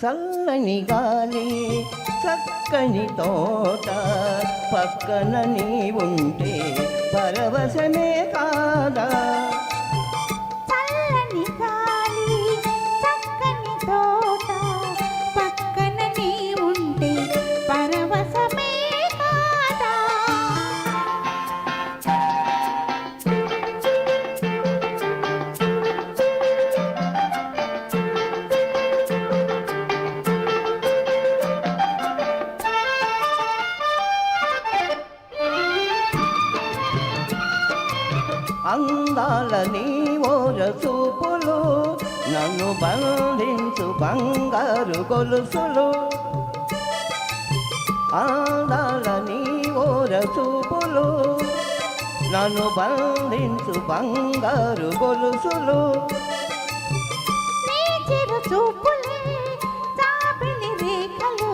చల్లని గాలి చక్కని తోట పక్కన నీ ఉంటే పరవశమే కాదా. చల్లని గాలి చక్కని తోట పక్కన నీ ఉంటే పరవశమే కాదా. అందాల నీ ఓర చూపులు నన్ను బంధించు బంగారు గొలుసులు. అందాల నీ ఓర చూపులు నన్ను బంధించు బంగారు గొలుసులు. నీ చిరు చూపులే చాపిలి రేఖలు,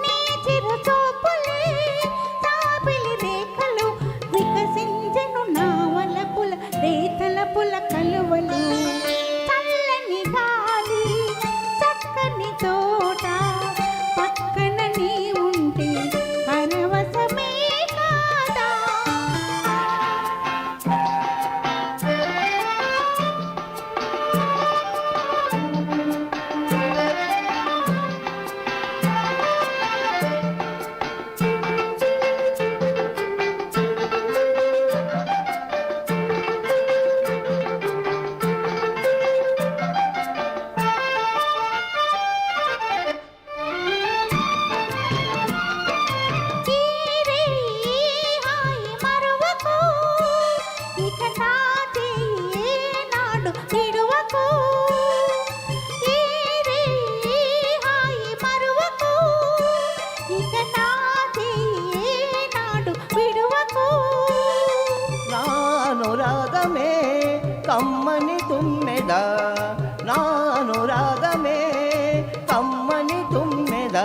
నీ చిరు చూపులే చాపిలి రేఖలు వికసించెను నా వలపుల రేతల పుల కలువలు. చల్లని గాలి చక్కని తోట పక్కన నీ ఉంటే పరవశమే కాదా. నానురాగమే కమ్మని తుమ్మెద, నానురాగమే కమ్మని తుమ్మెద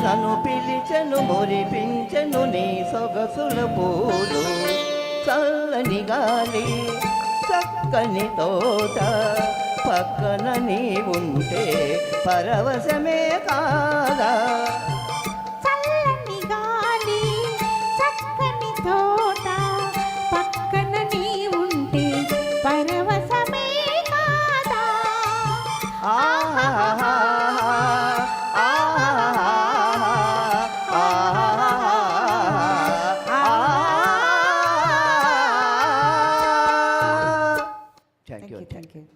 నన్ను పిలిచెను మురిపించెను నీ సొగసుల పూలు. చల్లని గాలి చక్కని తోట పక్కన నీ ఉంటే పరవశమే కాదా. చల్లని గాలి చక్కని తోట పక్కన నీ ఉంటే పరవశమే కాదా. ఆహా థ్యాంక్ యూ.